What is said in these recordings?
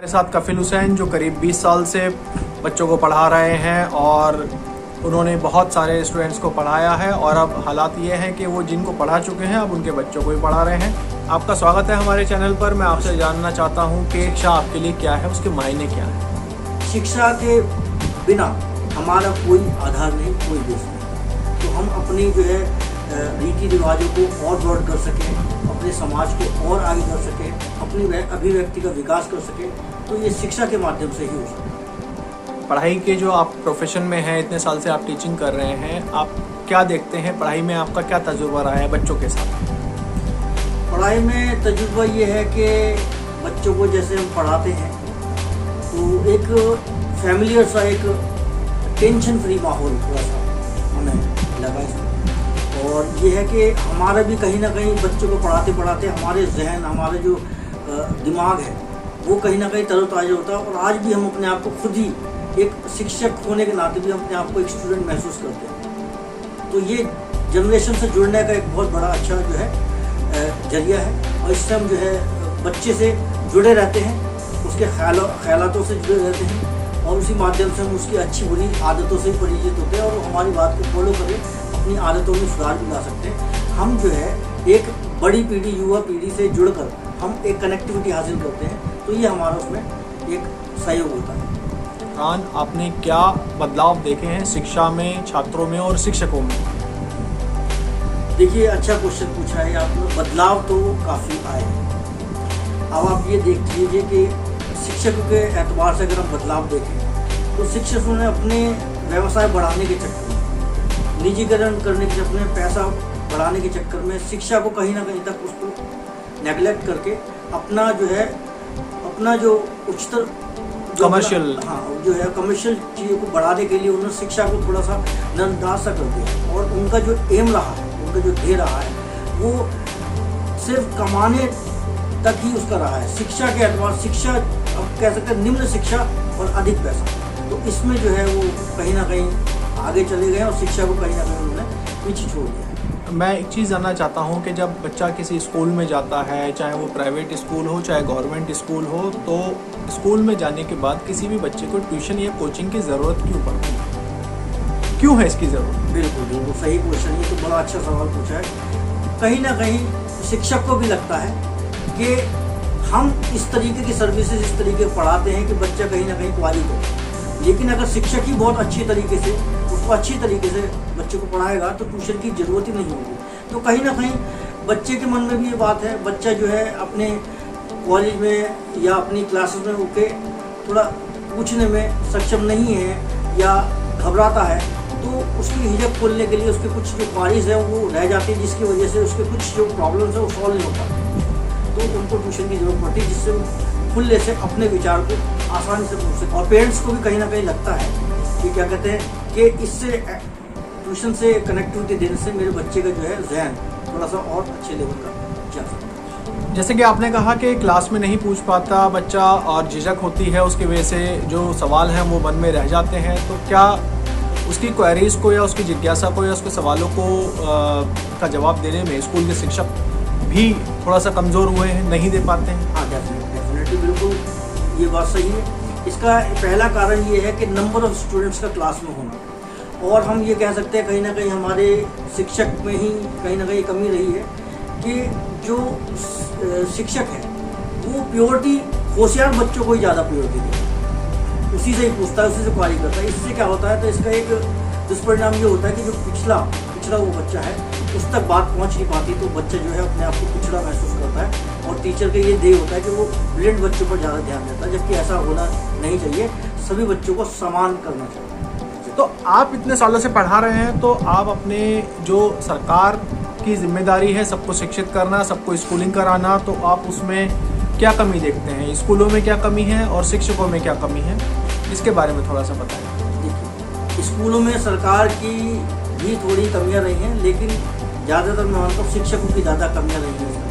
मेरे साथ कफिल हुसैन जो करीब 20 साल से बच्चों को पढ़ा रहे हैं और उन्होंने बहुत सारे स्टूडेंट्स को पढ़ाया है और अब हालात ये हैं कि वो जिनको पढ़ा चुके हैं अब उनके बच्चों को भी पढ़ा रहे हैं। आपका स्वागत है हमारे चैनल पर। मैं आपसे जानना चाहता हूँ कि शिक्षा आपके लिए क्या है, उसके मायने क्या है। शिक्षा के बिना हमारा कोई आधार नहीं, कोई देश नहीं। तो हम अपनी जो है रीति रिवाजों को और बढ़ कर सकें, अपने समाज को और आगे कर सकें, अपनी अभिव्यक्ति का विकास कर सकें, तो ये शिक्षा के माध्यम से ही हो सकता है। पढ़ाई के जो आप प्रोफेशन में हैं, इतने साल से आप टीचिंग कर रहे हैं, आप क्या देखते हैं पढ़ाई में, आपका क्या तजुर्बा रहा है बच्चों के साथ? पढ़ाई में तजुर्बा ये है कि बच्चों को जैसे हम पढ़ाते हैं तो एक फैमिलियर सा, एक टेंशन फ्री माहौल थोड़ा सा हमें लगा इसमें। और ये है कि हमारा भी कहीं ना कहीं बच्चों को पढ़ाते पढ़ाते हमारे जहन, हमारे जो दिमाग है वो कहीं ना कहीं तरोताज़ा होता है। और आज भी हम अपने आप को खुद ही एक शिक्षक होने के नाते भी अपने आप को एक स्टूडेंट महसूस करते हैं। तो ये जनरेशन से जुड़ने का एक बहुत बड़ा अच्छा जो है जरिया है। और इससे हम जो है बच्चे से जुड़े रहते हैं, उसके ख्यालातों से जुड़े रहते हैं और उसी माध्यम से हम उसकी अच्छी बुरी आदतों से परिचित होते हैं और हमारी बात को फॉलो करें, अपनी आदतों में सुधार भी ला सकते हैं। हम जो है एक बड़ी पीढ़ी, युवा पीढ़ी से जुड़कर हम एक कनेक्टिविटी हासिल करते हैं, तो ये हमारा उसमें एक सहयोग होता है। आपने क्या बदलाव देखे हैं शिक्षा में, छात्रों में और शिक्षकों में? देखिए, अच्छा क्वेश्चन पूछा है आपने। बदलाव तो काफ़ी आए हैं। अब आप ये देख लीजिए कि शिक्षकों के एतबार से अगर हम बदलाव देखें तो शिक्षकों ने अपने व्यवसाय बढ़ाने के चक्कर में, निजीकरण करने के चक्कर में, पैसा बढ़ाने के चक्कर में शिक्षा को कहीं ना कहीं तक उसको नेगलेक्ट करके अपना जो उच्चतर कमर्शियल, जो है कमर्शियल चीज़ों को बढ़ाने के लिए उन्होंने शिक्षा को थोड़ा सा नजरअंदाज सा कर दिया। और उनका जो एम रहा है, उनका जो ध्येय रहा है, वो सिर्फ कमाने तक ही उसका रहा है। शिक्षा के एतबार, शिक्षा अब कह सकते हैं निम्न शिक्षा और अधिक पैसा, तो इसमें जो है वो कहीं ना कहीं आगे चले गए और शिक्षा को कहीं ना कहीं उन्होंने पीछे छोड़ दिया। मैं एक चीज़ जानना चाहता हूँ कि जब बच्चा किसी स्कूल में जाता है, चाहे वो प्राइवेट स्कूल हो चाहे गवर्नमेंट स्कूल हो, तो स्कूल में जाने के बाद किसी भी बच्चे को ट्यूशन या कोचिंग की ज़रूरत क्यों पड़ती है? क्यों है इसकी ज़रूरत? बिल्कुल सही क्वेश्चन, ये तो बड़ा अच्छा सवाल पूछा है। कहीं ना कहीं शिक्षक को भी लगता है कि हम इस तरीके की सर्विसेज इस तरीके पढ़ाते हैं कि बच्चा कहीं ना कहीं क्वालिटी हो। लेकिन अगर शिक्षक ही बहुत अच्छी तरीके से उसको अच्छी तरीके से बच्चे को पढ़ाएगा तो ट्यूशन की ज़रूरत ही नहीं होगी। तो कहीं ना कहीं बच्चे के मन में भी ये बात है, बच्चा जो है अपने कॉलेज में या अपनी क्लासेस में होके थोड़ा पूछने में सक्षम नहीं है या घबराता है, तो उसकी हिजक खोलने के लिए उसके कुछ जो क्वारीज है वो रह जाती है, जिसकी वजह से उसके कुछ जो प्रॉब्लम्स है वो सॉल्व नहीं हो पाते। तो उनको ट्यूशन की ज़रूरत पड़ती है, जिससे वो खुले से अपने विचार को आसानी से पूछ सकें। और पेरेंट्स को भी कहीं ना कहीं लगता है कि क्या कहते हैं कि इससे ट्यूशन से कनेक्टिविटी देने से मेरे बच्चे का जो है जहन थोड़ा सा और अच्छे लेवल का जा सकता है। जैसे कि आपने कहा कि क्लास में नहीं पूछ पाता बच्चा और झिझक होती है, उसकी वजह से जो सवाल हैं वो मन में रह जाते हैं, तो क्या उसकी क्वेरीज को या उसकी जिज्ञासा को या उसके सवालों को का जवाब देने में स्कूल के शिक्षक भी थोड़ा सा कमज़ोर हुए हैं, नहीं दे पाते हैं? हाँ, डेफिनेटली बिल्कुल ये बात सही है। इसका पहला कारण ये है कि नंबर ऑफ स्टूडेंट्स का क्लास में होना। और हम ये कह सकते हैं कहीं ना कहीं हमारे शिक्षक में ही कहीं ना कहीं कमी रही है कि जो शिक्षक है वो प्योरिटी होशियार बच्चों को ही ज़्यादा प्योरिटी देता है, उसी से ही पूछता है, उसी से क्वारी करता है। इससे क्या होता है, तो इसका एक दुष्परिणाम ये होता है कि जो पिछड़ा वो बच्चा है उस तक बात पहुंच नहीं पाती, तो बच्चा जो है अपने आप को पिछड़ा महसूस करता है। और टीचर का ये ध्येय होता है कि वो ब्रिलियंट बच्चों पर ज़्यादा ध्यान देता है, जबकि ऐसा होना नहीं चाहिए। सभी बच्चों को समान करना चाहिए। तो आप इतने सालों से पढ़ा रहे हैं, तो आप अपने जो सरकार की जिम्मेदारी है सबको शिक्षित करना, सबको स्कूलिंग कराना, तो आप उसमें क्या कमी देखते हैं? स्कूलों में क्या कमी है और शिक्षकों में क्या कमी है, इसके बारे में थोड़ा सा बताएं। देखिए, स्कूलों में सरकार की भी थोड़ी कमियां रही हैं, लेकिन ज़्यादातर मैं मानता हूँ शिक्षकों की ज़्यादा कमियां रही हैं।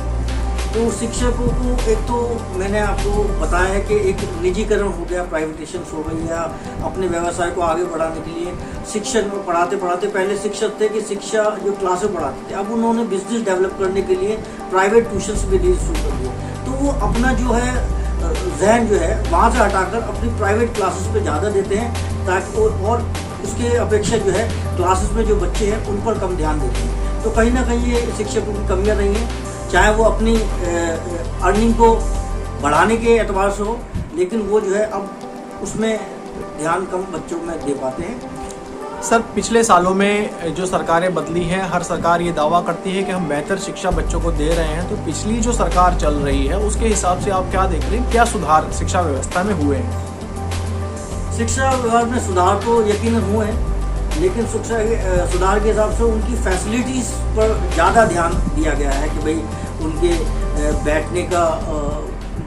तो शिक्षकों को एक तो मैंने आपको बताया है कि एक निजीकरण हो गया, प्राइवेटेशन हो गई, या अपने व्यवसाय को आगे बढ़ाने के लिए शिक्षक पढ़ाते पढ़ाते, पहले शिक्षक थे कि शिक्षा जो क्लासें पढ़ाते थे, अब उन्होंने बिजनेस डेवलप करने के लिए प्राइवेट ट्यूशन्स भी दी शुरू कर दिए। तो वो अपना जो है जहन जो है वहाँ से हटाकर अपनी प्राइवेट क्लासेस पे ज़्यादा देते हैं, ताकि और उसके अपेक्षा जो है क्लासेस में जो बच्चे हैं उन पर कम ध्यान देते हैं। तो कहीं ना कहीं ये शिक्षकों की कमियाँ रही हैं, चाहे वो अपनी अर्निंग को बढ़ाने के एतबार से हो, लेकिन वो जो है अब उसमें ध्यान कम बच्चों में दे पाते हैं। सर, पिछले सालों में जो सरकारें बदली हैं, हर सरकार ये दावा करती है कि हम बेहतर शिक्षा बच्चों को दे रहे हैं, तो पिछली जो सरकार चल रही है उसके हिसाब से आप क्या देख रहे हैं, क्या सुधार शिक्षा व्यवस्था में हुए हैं? शिक्षा विभाग में सुधार तो यकीनन हुए हैं, लेकिन शिक्षा सुधार के हिसाब से उनकी फैसिलिटीज़ पर ज़्यादा ध्यान दिया गया है कि भाई उनके बैठने का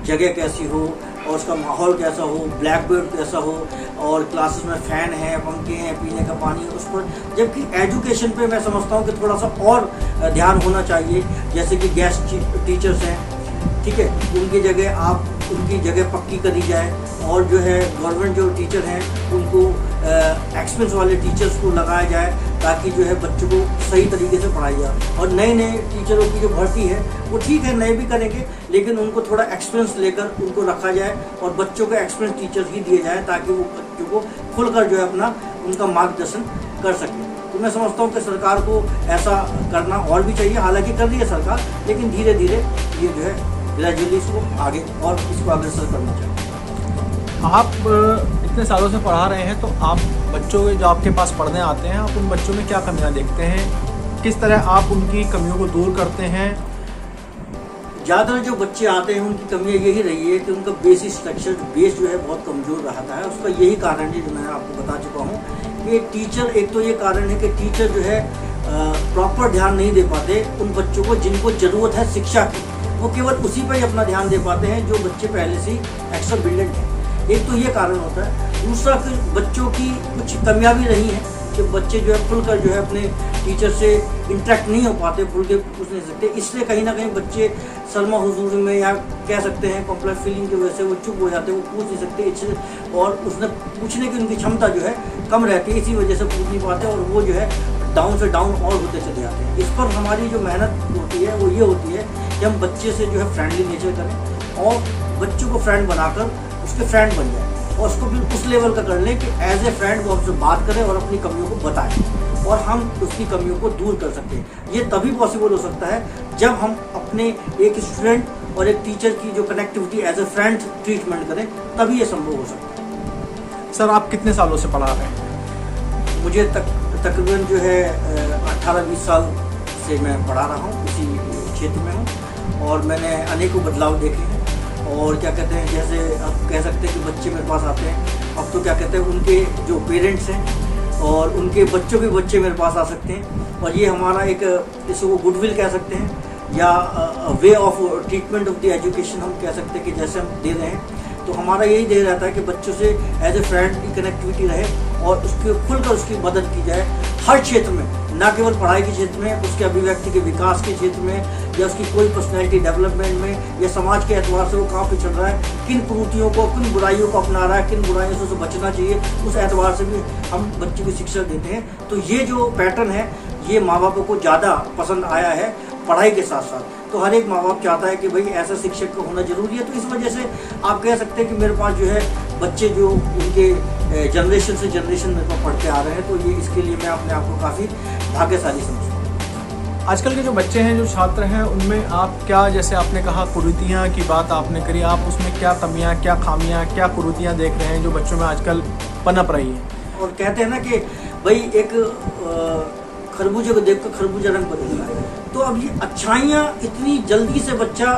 जगह कैसी हो और उसका माहौल कैसा हो, ब्लैक बोर्ड कैसा हो, और क्लासेस में फ़ैन है, पंखे हैं, पीने का पानी उस पर। जबकि एजुकेशन पे मैं समझता हूँ कि थोड़ा सा और ध्यान होना चाहिए, जैसे कि गेस्ट टीचर्स हैं, ठीक है, उनकी जगह पक्की करी जाए, और जो है गवर्नमेंट जो टीचर हैं उनको एक्सपीरियंस वाले टीचर्स को लगाया जाए, ताकि जो है बच्चों को सही तरीके से पढ़ाई जाए। और नए नए टीचरों की जो भर्ती है वो ठीक है, नए भी करेंगे, लेकिन उनको थोड़ा एक्सपीरियंस लेकर उनको रखा जाए और बच्चों को एक्सपीरियंस टीचर्स ही दिए जाए, ताकि वो बच्चों को खुलकर जो है अपना उनका मार्गदर्शन कर सकें। तो मैं समझता हूँ कि सरकार को ऐसा करना और भी चाहिए, हालांकि कर रही है सरकार, लेकिन धीरे धीरे ये जो है ग्रेजुअली इसको आगे और इसको अग्रसर करना चाहिए। आप इतने सालों से पढ़ा रहे हैं, तो आप बच्चों जो आपके पास पढ़ने आते हैं, आप उन बच्चों में क्या कमियां देखते हैं, किस तरह आप उनकी कमियों को दूर करते हैं? ज़्यादातर जो बच्चे आते हैं उनकी कमियां यही रही है कि उनका बेसिक स्ट्रक्चर बेस जो है बहुत कमज़ोर रहता है। उसका यही कारण है जो मैं आपको बता चुका हूँ कि टीचर, एक तो ये कारण है कि टीचर जो है प्रॉपर ध्यान नहीं दे पाते उन बच्चों को जिनको ज़रूरत है शिक्षा की, वो केवल उसी पर ही अपना ध्यान दे पाते हैं जो बच्चे पहले से एक्स्ट्रा ब्रिलियंट हैं। एक तो ये कारण होता है। दूसरा कि बच्चों की कुछ कमियां भी रही हैं कि बच्चे जो है खुलकर जो है अपने टीचर से इंटरेक्ट नहीं हो पाते, खुल के पूछ नहीं सकते, इसलिए कहीं ना कहीं बच्चे सरमा हुजूरी में, या कह सकते हैं कॉम्प्लेक्स फीलिंग की वजह से वो चुप हो जाते हैं, वो पूछ नहीं सकते, इसलिए और उसने पूछने की उनकी क्षमता जो है कम रहती है, इसी वजह से पूछ नहीं पाते और वो जो है डाउन से डाउन और होते चले जाते हैं। इस पर हमारी जो मेहनत होती है वो ये होती है कि हम बच्चे से जो है फ्रेंडली नेचर करें और बच्चों को फ्रेंड बनाकर उसके फ्रेंड बन जाए, और उसको भी उस लेवल का कर लें कि एज ए फ्रेंड वो हमसे बात करें और अपनी कमियों को बताएं, और हम उसकी कमियों को दूर कर सकते हैं। ये तभी पॉसिबल हो सकता है जब हम अपने एक स्टूडेंट और एक टीचर की जो connectivity as a friend treatment करें, तभी ये संभव हो सकता है। सर, आप कितने सालों से पढ़ा रहे हैं? मुझे तकरीबन जो है 18-20 साल से मैं पढ़ा रहा हूँ, इसी क्षेत्र में हूँ, और मैंने अनेकों बदलाव देखे हैं। और क्या कहते हैं, जैसे अब कह सकते हैं कि बच्चे मेरे पास आते हैं, अब तो क्या कहते हैं उनके जो पेरेंट्स हैं और उनके बच्चों के बच्चे मेरे पास आ सकते हैं, और ये हमारा एक इसको गुडविल कह सकते हैं, या way of treatment of the education हम कह सकते हैं कि जैसे हम दे रहे हैं, तो हमारा यही ध्येय रहता है कि बच्चों से एज ए फ्रेंड की कनेक्टिविटी रहे और उसके खुलकर उसकी मदद की जाए हर क्षेत्र में, ना केवल पढ़ाई के क्षेत्र में, उसके अभिव्यक्ति के विकास के क्षेत्र में, या उसकी कोई पर्सनैलिटी डेवलपमेंट में, या समाज के एतबार से वो कहाँ पे चल रहा है, किन कुरीतियों को, किन बुराइयों को अपना रहा है, किन बुराइयों से उसे बचना चाहिए, उस एतबार से भी हम बच्चे को शिक्षा देते हैं। तो ये जो पैटर्न है ये माँ बापों को ज़्यादा पसंद आया है पढ़ाई के साथ साथ। तो हर एक माँ बाप चाहता है कि भाई ऐसा शिक्षक होना जरूरी है। तो इस वजह से आप कह सकते हैं कि मेरे पास जो है बच्चे जो उनके जनरेशन से जनरेशन मेरे पास पढ़ते आ रहे हैं, तो ये इसके लिए मैं अपने आप को काफ़ी भाग्यशाली समझता हूँ। आजकल के जो बच्चे हैं, जो छात्र हैं, उनमें आप क्या, जैसे आपने कहा कुरीतियाँ की बात आपने करी, आप उसमें क्या कमियाँ, क्या खामियाँ, क्या कुरीतियाँ देख रहे हैं जो बच्चों में आजकल पनप रही हैं? और कहते हैं ना कि भाई एक खरबूजे को देख कर खरबूजा रंग बदल रहा है, तो अब ये अच्छाइयाँ इतनी जल्दी से बच्चा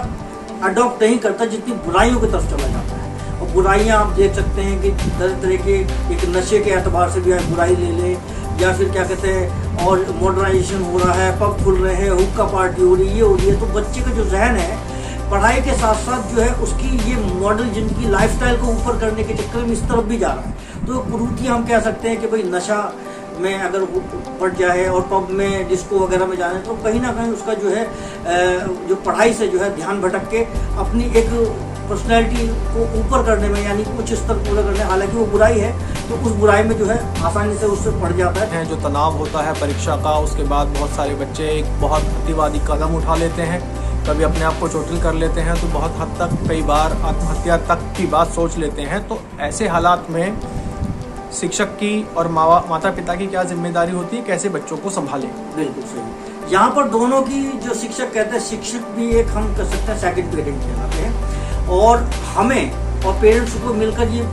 अडॉप्ट नहीं करता जितनी बुराइयों की तरफ चला जाता है। और बुराइयाँ आप देख सकते हैं कि तरह तरह के एक नशे के एतबार से भी आप बुराई ले लें, या फिर क्या कहते हैं और मॉडर्नाइजेशन हो रहा है, पब खुल रहे हैं, हुक्का पार्टी हो रही है, तो बच्चे का जो जहन है पढ़ाई के साथ साथ जो है उसकी ये मॉडल जिनकी लाइफस्टाइल को ऊपर करने के चक्कर में इस तरफ भी जा रहा है। तो कुरीतियाँ हम कह सकते हैं कि भाई नशा में अगर पड़ जाए और पब में डिस्को वगैरह में जाए, तो कहीं ना कहीं उसका जो है जो पढ़ाई से जो है ध्यान भटक के अपनी एक पर्सनैलिटी को ऊपर करने में, यानी उच्च स्तर पूरा करने, हालांकि वो बुराई है, तो उस बुराई में जो है आसानी से उससे पड़ जाता है। जो तनाव होता है परीक्षा का, उसके बाद बहुत सारे बच्चे एक बहुत अतिवादी कदम उठा लेते हैं कभी अपने आप को चोटिल कर लेते हैं, तो बहुत हद तक कई बार आत्महत्या तक की बात सोच लेते हैं। तो ऐसे हालात में शिक्षक की और माता पिता की क्या जिम्मेदारी होती है, कैसे बच्चों को संभालें? बिल्कुल सही। यहाँ पर दोनों की, जो शिक्षक कहते हैं, शिक्षक भी एक हम कह सकते हैं सेकंड पेरेंट कहलाते हैं, और हमें और पेरेंट्स को मिलकर ये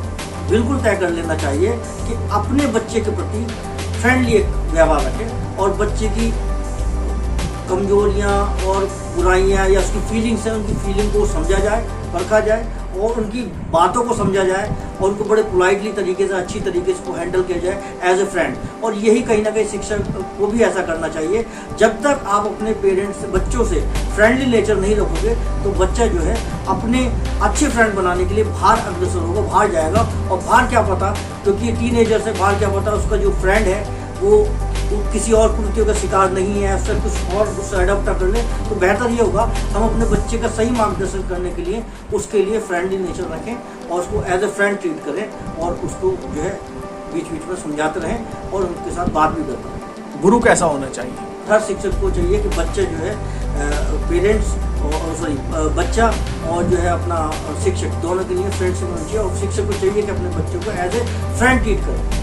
बिल्कुल तय कर लेना चाहिए कि अपने बच्चे के प्रति फ्रेंडली एक व्यवहार रखें और बच्चे की कमजोरियाँ और बुराइयाँ या उसकी फीलिंग्स हैं, उनकी फीलिंग को समझा जाए, परखा जाए और उनकी बातों को समझा जाए और उनको बड़े पोलाइटली तरीके से, अच्छी तरीके से उसको हैंडल किया जाए एज ए फ्रेंड। और यही कहीं ना कहीं शिक्षक को भी ऐसा करना चाहिए। जब तक आप अपने पेरेंट्स बच्चों से फ्रेंडली नेचर नहीं रखोगे तो बच्चा जो है अपने अच्छे फ्रेंड बनाने के लिए बाहर अग्रसर होगा, बाहर जाएगा। और बाहर क्या पता, क्योंकि टीनेजर से बाहर क्या पता उसका जो फ्रेंड है वो किसी और कुरीतियों का शिकार नहीं है, उससे कुछ और उससे अडॉप्ट कर ले, तो बेहतर ये होगा हम अपने बच्चे का सही मार्गदर्शन करने के लिए उसके लिए फ्रेंडली नेचर रखें और उसको एज ए फ्रेंड ट्रीट करें और उसको जो है बीच बीच में समझाते रहें और उनके साथ बात भी करते रहें। गुरु कैसा होना चाहिए? हर शिक्षक को चाहिए कि बच्चे जो है पेरेंट्स बच्चा और जो है अपना शिक्षक दोनों के लिए फ्रेंडशिप होनी चाहिए और शिक्षक को चाहिए कि अपने बच्चों को एज ए फ्रेंड ट्रीट करें।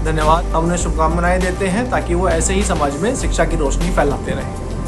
धन्यवाद। हम उन्हें शुभकामनाएं देते हैं ताकि वो ऐसे ही समाज में शिक्षा की रोशनी फैलाते रहें।